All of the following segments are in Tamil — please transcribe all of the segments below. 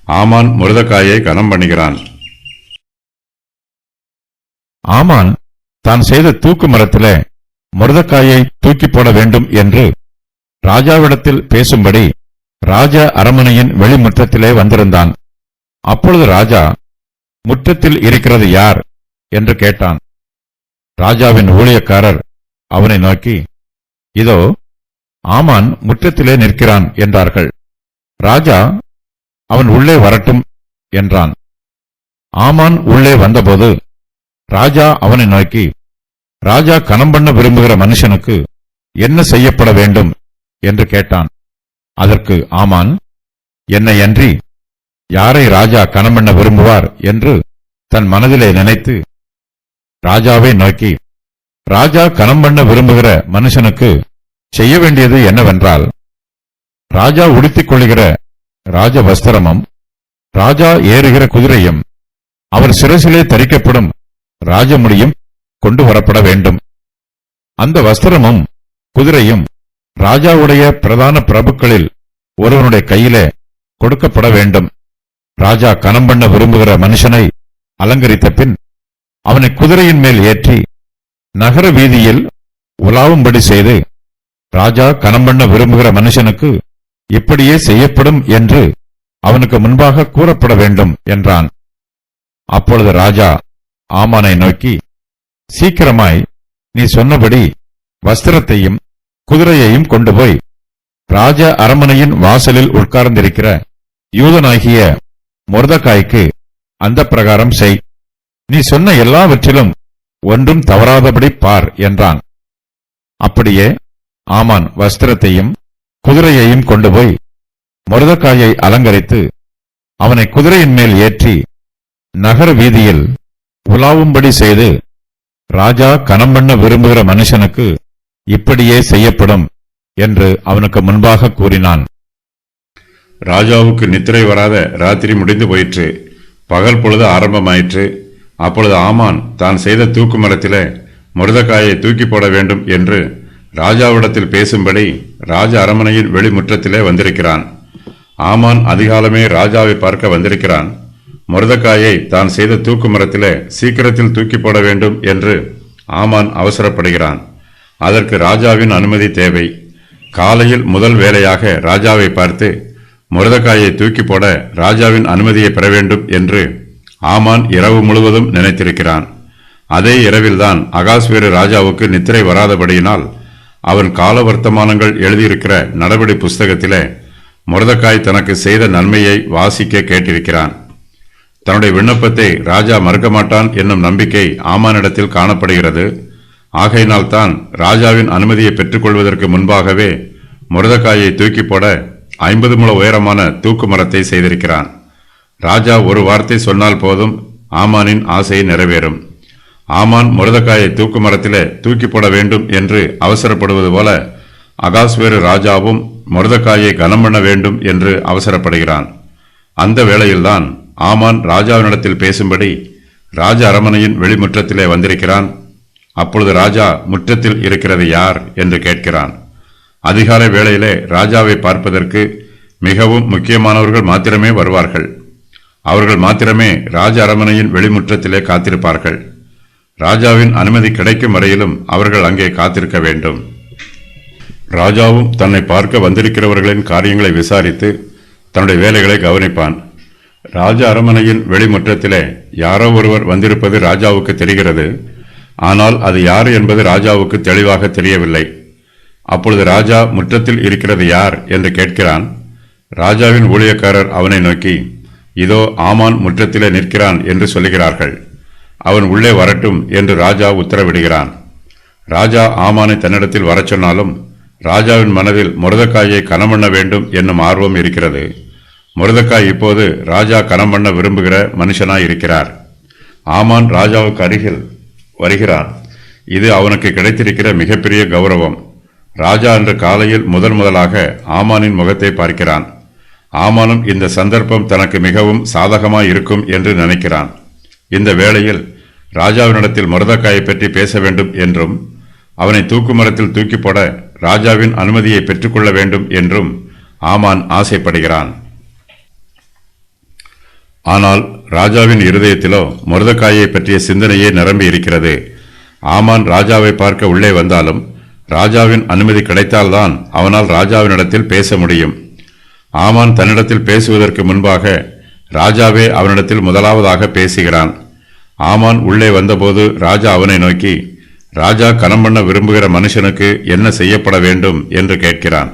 ஆமான் மொர்தெகாயை கனம் பண்ணுகிறான். ஆமான் தான் செய்த தூக்கு மரத்திலே மொர்தெகாயை தூக்கி போட வேண்டும் என்று ராஜாவிடத்தில் பேசும்படி ராஜ அரமனையின் வெளிமுற்றத்திலே வந்திருந்தான். அப்பொழுது ராஜா, முற்றத்தில் இருக்கிறது யார் என்று கேட்டான். ராஜாவின் ஊழியக்காரர் அவனை நோக்கி, இதோ ஆமான் முற்றத்திலே நிற்கிறான் என்றார்கள். ராஜா, அவன் உள்ளே வரட்டும் என்றான். ஆமான் உள்ளே வந்தபோது ராஜா அவனை நோக்கி, ராஜா கனம் பண்ண விரும்புகிற மனுஷனுக்கு என்ன செய்யப்பட வேண்டும் என்று கேட்டான். அதற்கு ஆமான், என்னையன்றி யாரை ராஜா கனம் பண்ண விரும்புவார் என்று தன் மனதிலே நினைத்து ராஜாவை நோக்கி, ராஜா கனம் பண்ண விரும்புகிற மனுஷனுக்கு செய்ய வேண்டியது என்னவென்றால், ராஜா உடுத்திக் கொள்ளுகிற ராஜ வஸ்திரமும் ராஜா ஏறுகிற குதிரையும் அவர் சிரசிலே தரிக்கப்படும் ராஜமுடியும் கொண்டு வரப்பட வேண்டும். அந்த வஸ்திரமும் குதிரையும் ராஜாவுடைய பிரதான பிரபுக்களில் ஒருவனுடைய கையிலே கொடுக்கப்பட வேண்டும். ராஜா கனம் பண்ண விரும்புகிற மனுஷனை அலங்கரித்த பின் அவனை குதிரையின் மேல் ஏற்றி நகர வீதியில் உலாவும்படி செய்து, ராஜா கனம் பண்ண விரும்புகிற மனுஷனுக்கு இப்படியே செய்யப்படும் என்று அவனுக்கு முன்பாக கூறப்பட வேண்டும் என்றான். அப்பொழுது ராஜா ஆமானை நோக்கி, சீக்கிரமாய் நீ சொன்னபடி வஸ்திரத்தையும் குதிரையையும் கொண்டு போய் ராஜ அரமனையின் வாசலில் உட்கார்ந்திருக்கிற யூதனாகிய மொர்தெகாய்க்கு அந்த பிரகாரம் செய். நீ சொன்ன எல்லாவற்றிலும் ஒன்றும் தவறாதபடி பார் என்றான். அப்படியே ஆமான் வஸ்திரத்தையும் குதிரையையும் கொண்டு போய் மொர்தெகாயை அலங்கரித்து அவனை குதிரையின் மேல் ஏற்றி நகர வீதியில் உலாவும்படி செய்து, ராஜா கனம் பண்ண விரும்புகிற மனுஷனுக்கு இப்படியே செய்யப்படும் என்று அவனுக்கு முன்பாக கூறினான். ராஜாவுக்கு நித்திரை வராத ராத்திரி முடிந்து போயிற்று. பகல் பொழுது ஆரம்பமாயிற்று. அப்பொழுது ஆமான் தான் செய்த தூக்கு மரத்திலே மொர்தெகாயை தூக்கி போட வேண்டும் என்று ராஜாவிடத்தில் பேசும்படி ராஜ அரமனையின் வெளிமுற்றத்திலே வந்திருக்கிறான். ஆமான் அதிகாலமே ராஜாவை பார்க்க வந்திருக்கிறான். மொர்தெகாயை தான் செய்த தூக்கு மரத்திலே சீக்கிரத்தில் தூக்கி போட வேண்டும் என்று ஆமான் அவசரப்படுகிறான். அதற்கு ராஜாவின் அனுமதி தேவை. காலையில் முதல் வேலையாக ராஜாவை பார்த்து மொர்தெகாயை தூக்கி போட ராஜாவின் அனுமதியை பெற வேண்டும் என்று ஆமான் இரவு முழுவதும் நினைத்திருக்கிறான். அதே இரவில்தான் அகாஸ்வேரு ராஜாவுக்கு நித்திரை வராதபடியினால் அவன் கால வர்த்தமானங்கள் எழுதியிருக்கிற நடபடி புஸ்தகத்திலே மொர்தெகாய் தனக்கு செய்த நன்மையை வாசிக்க கேட்டிருக்கிறான். தன்னுடைய விண்ணப்பத்தை ராஜா மறுக்க மாட்டான் என்னும் நம்பிக்கை ஆமானிடத்தில் காணப்படுகிறது. ஆகையினால் தான் ராஜாவின் அனுமதியை பெற்றுக்கொள்வதற்கு முன்பாகவே மொர்தெகாயை தூக்கி போட 50 முழ உயரமான தூக்கு மரத்தை செய்திருக்கிறான். ராஜா ஒரு வார்த்தை சொன்னால் போதும், ஆமானின் ஆசை நிறைவேறும். ஆமான் மொர்தெகாயை தூக்கு மரத்திலே தூக்கி போட வேண்டும் என்று அவசரப்படுவது போல அகாஸ்வேரு ராஜாவும் மொர்தெகாயை கனம் பண்ண வேண்டும் என்று அவசரப்படுகிறான். அந்த வேளையில்தான் ஆமான் ராஜாவினிடத்தில் பேசும்படி ராஜ அரமனையின் வெளிமுற்றத்திலே வந்திருக்கிறான். அப்பொழுது ராஜா, முற்றத்தில் இருக்கிறது யார் என்று கேட்கிறான். அதிகாலை வேளையிலே ராஜாவை பார்ப்பதற்கு மிகவும் முக்கியமானவர்கள் மாத்திரமே வருவார்கள். அவர்கள் மாத்திரமே ராஜ அரமனையின் வெளிமுற்றத்திலே காத்திருப்பார்கள். ராஜாவின் அனுமதி கிடைக்கும் வரையிலும் அவர்கள் அங்கே காத்திருக்க வேண்டும். ராஜாவும் தன்னை பார்க்க வந்திருக்கிறவர்களின் காரியங்களை விசாரித்து தன்னுடைய வேலைகளை கவனிப்பான். ராஜ அரமனையின் வெளிமுற்றத்திலே யாரோ ஒருவர் வந்திருப்பது ராஜாவுக்கு தெரிகிறது. ஆனால் அது யார் என்பது ராஜாவுக்கு தெளிவாக தெரியவில்லை. அப்பொழுது ராஜா, முற்றத்தில் இருக்கிறது யார் என்று கேட்கிறான். ராஜாவின் ஊழியக்காரர் அவனை நோக்கி, இதோ ஆமான் முற்றத்திலே நிற்கிறான் என்று சொல்லுகிறார்கள். அவன் உள்ளே வரட்டும் என்று ராஜா உத்தரவிடுகிறான். ராஜா ஆமானை தன்னிடத்தில் வரச் சொன்னாலும் ராஜாவின் மனதில் மொர்தெகாயை கனம் பண்ண வேண்டும் என்னும் ஆர்வம் இருக்கிறது. மொர்தெகாய் இப்போது ராஜா கனம் பண்ண விரும்புகிற மனுஷனாய் இருக்கிறார். ஆமான் ராஜாவுக்கு அருகில் வருகிறான். இது அவனுக்கு கிடைத்திருக்கிற மிகப்பெரிய கௌரவம். ராஜா அன்று காலையில் முதலாக ஆமானின் முகத்தை பார்க்கிறான். ஆமானும் இந்த சந்தர்ப்பம் தனக்கு மிகவும் சாதகமாய் இருக்கும் என்று நினைக்கிறான். இந்த வேளையில் ராஜாவினிடத்தில் மொர்தெகாயை பற்றி பேச வேண்டும் என்றும் அவனை தூக்கு மரத்தில் தூக்கி போட ராஜாவின் அனுமதியை பெற்றுக்கொள்ள வேண்டும் என்றும் ஆமான் ஆசைப்படுகிறான். ஆனால் ராஜாவின் இருதயத்திலோ மொர்தெகாயை பற்றிய சிந்தனையே நிரம்பி இருக்கிறது. ஆமான் ராஜாவை பார்க்க உள்ளே வந்தாலும் ராஜாவின் அனுமதி கிடைத்தால்தான் அவனால் ராஜாவினிடத்தில் பேச முடியும். ஆமான் தன்னிடத்தில் பேசுவதற்கு முன்பாக ராஜாவே அவனிடத்தில் முதலாவதாக பேசுகிறான். ஆமான் உள்ளே வந்தபோது ராஜா அவனை நோக்கி, ராஜா கனம் பண்ண விரும்புகிற மனுஷனுக்கு என்ன செய்யப்பட வேண்டும் என்று கேட்கிறான்.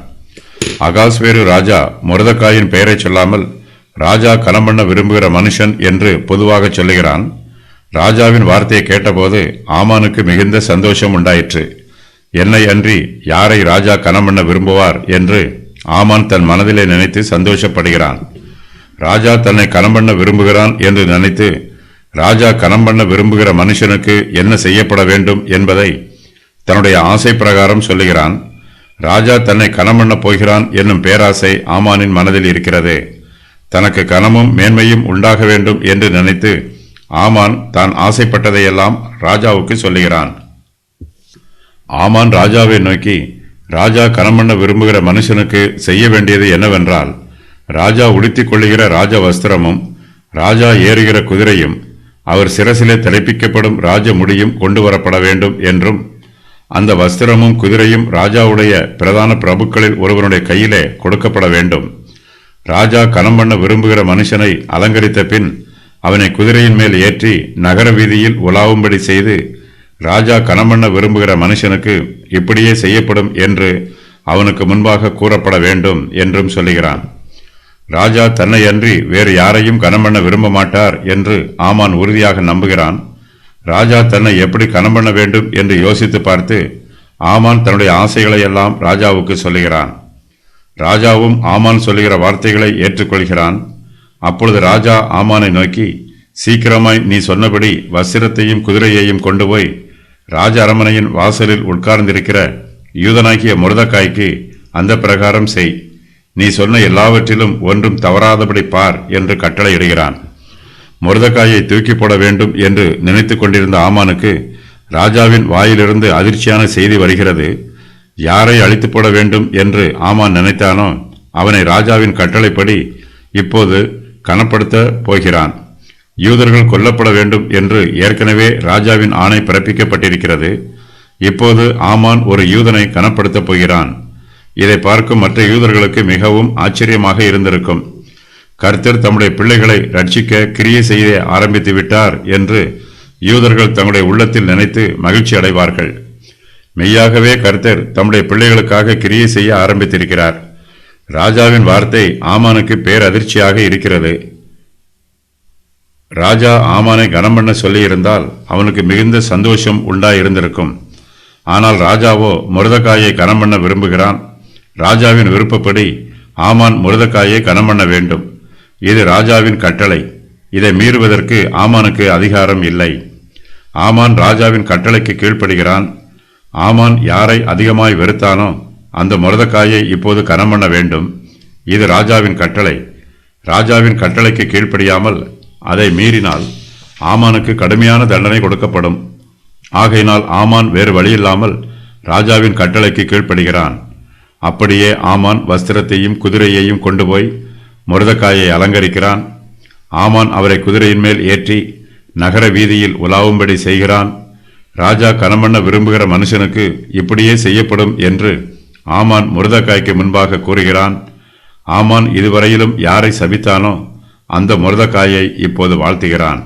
அகாஸ்வேரு ராஜா மொர்தெகாயின் பெயரை சொல்லாமல் ராஜா கனம் பண்ண விரும்புகிற மனுஷன் என்று பொதுவாக சொல்லுகிறான். ராஜாவின் வார்த்தையை கேட்டபோது ஆமானுக்கு மிகுந்த சந்தோஷம் உண்டாயிற்று. என்னை அன்றி யாரை ராஜா கனம் பண்ண விரும்புவார் என்று ஆமான் தன் மனதிலே நினைத்து சந்தோஷப்படுகிறான். ராஜா தன்னை கனம் பண்ண விரும்புகிறான் என்று நினைத்து ராஜா கனம் பண்ண விரும்புகிற மனுஷனுக்கு என்ன செய்யப்பட வேண்டும் என்பதை தன்னுடைய ஆசை பிரகாரம் சொல்லுகிறான். ராஜா தன்னை கனம் பண்ண போகிறான் என்னும் பேராசை ஆமானின் மனதில் இருக்கிறது. தனக்கு கனமும் மேன்மையும் உண்டாக வேண்டும் என்று நினைத்து ஆமான் தான் ஆசைப்பட்டதையெல்லாம் ராஜாவுக்கு சொல்லுகிறான். ஆமான் ராஜாவை நோக்கி, ராஜா கனம் பண்ண விரும்புகிற மனுஷனுக்கு செய்ய வேண்டியது என்னவென்றால், ராஜா உடுத்திக் கொள்ளுகிற ராஜ வஸ்திரமும் ராஜா ஏறுகிற குதிரையும் அவர் சிரசிலே தலைப்பிக்கப்படும் ராஜ முடியும் கொண்டு வரப்பட வேண்டும் என்றும், அந்த வஸ்திரமும் குதிரையும் ராஜாவுடைய பிரதான பிரபுக்களில் ஒருவனுடைய கையிலே கொடுக்கப்பட வேண்டும். ராஜா கனம் பண்ண விரும்புகிற மனுஷனை அலங்கரித்த பின் அவனை குதிரையின் மேல் ஏற்றி நகர வீதியில் உலாவும்படி செய்து, ராஜா கனம் பண்ண விரும்புகிற மனுஷனுக்கு இப்படியே செய்யப்படும் என்று அவனுக்கு முன்பாக கூறப்பட வேண்டும் என்றும் சொல்லுகிறான். ராஜா தன்னை அன்றி வேறு யாரையும் கனம் பண்ண விரும்ப மாட்டார் என்று ஆமான் உறுதியாக நம்புகிறான். ராஜா தன்னை எப்படி கனம் பண்ண வேண்டும் என்று யோசித்து பார்த்து ஆமான் தன்னுடைய ஆசைகளை எல்லாம் ராஜாவுக்கு சொல்லுகிறான். ராஜாவும் ஆமான் சொல்லுகிற வார்த்தைகளை ஏற்றுக்கொள்கிறான். அப்பொழுது ராஜா ஆமானை நோக்கி, சீக்கிரமாய் நீ சொன்னபடி வஸ்திரத்தையும் குதிரையையும் கொண்டு போய் ராஜ அரமனையின் வாசலில் உட்கார்ந்திருக்கிற யூதனாகிய மொர்தெகாய்க்கு அந்த பிரகாரம் செய். நீ சொன்ன எல்லாவற்றிலும் ஒன்றும் தவறாதபடி பார் என்று கட்டளையிடுகிறான். மொர்தெகாயை தூக்கி போட வேண்டும் என்று நினைத்து கொண்டிருந்த ஆமானுக்கு ராஜாவின் வாயிலிருந்து அதிர்ச்சியான செய்தி வருகிறது. யாரை அழித்து போட வேண்டும் என்று ஆமான் நினைத்தானோ அவனை ராஜாவின் கட்டளைப்படி இப்போது கனப்படுத்த போகிறான். யூதர்கள் கொல்லப்பட வேண்டும் என்று ஏற்கனவே ராஜாவின் ஆணை பிறப்பிக்கப்பட்டிருக்கிறது. இப்போது ஆமான் ஒரு யூதனை கனப்படுத்தப் போகிறான். இதை பார்க்கும் மற்ற யூதர்களுக்கு மிகவும் ஆச்சரியமாக இருந்திருக்கும். கர்த்தர் தம்முடைய பிள்ளைகளை ரட்சிக்க கிரியை செய்ய ஆரம்பித்து விட்டார் என்று யூதர்கள் தங்களுடைய உள்ளத்தில் நினைத்து மகிழ்ச்சி அடைவார்கள். மெய்யாகவே கர்த்தர் தம்முடைய பிள்ளைகளுக்காக கிரியை செய்ய ஆரம்பித்திருக்கிறார். ராஜாவின் வார்த்தை ஆமானுக்கு பேரதிர்ச்சியாக இருக்கிறது. ராஜா ஆமானை கனம் பண்ண சொல்லியிருந்தால் அவனுக்கு மிகுந்த சந்தோஷம் உண்டாயிருந்திருக்கும். ஆனால் ராஜாவோ மொர்தெகாயை கனம் பண்ண விரும்புகிறான். ராஜாவின் விருப்பப்படி ஆமான் மொர்தெகாயை கனம் பண்ண வேண்டும். இது ராஜாவின் கட்டளை. இதை மீறுவதற்கு ஆமானுக்கு அதிகாரம் இல்லை. ஆமான் ராஜாவின் கட்டளைக்கு கீழ்ப்படுகிறான். ஆமான் யாரை அதிகமாய் வெறுத்தானோ அந்த மொர்தெகாயை இப்போது கனம் பண்ண வேண்டும். இது ராஜாவின் கட்டளை. ராஜாவின் கட்டளைக்கு கீழ்ப்படியாமல் அதை மீறினால் ஆமானுக்கு கடுமையான தண்டனை கொடுக்கப்படும். ஆகையினால் ஆமான் வேறு வழியில்லாமல் ராஜாவின் கட்டளைக்கு கீழ்ப்படுகிறான். அப்படியே ஆமான் வஸ்திரத்தையும் குதிரையையும் கொண்டு போய் மொர்தெகாயை அலங்கரிக்கிறான். ஆமான் அவரை குதிரையின் மேல் ஏற்றி நகர வீதியில் உலாவும்படி செய்கிறான். ராஜா கனம் பண்ண விரும்புகிற மனுஷனுக்கு இப்படியே செய்யப்படும் என்று ஆமான் மொர்தெகாய்க்கு முன்பாக கூறுகிறான். ஆமான் இதுவரையிலும் யாரை சபித்தானோ அந்த மொர்தெகாயை இப்போது வாழ்த்துகிறான்.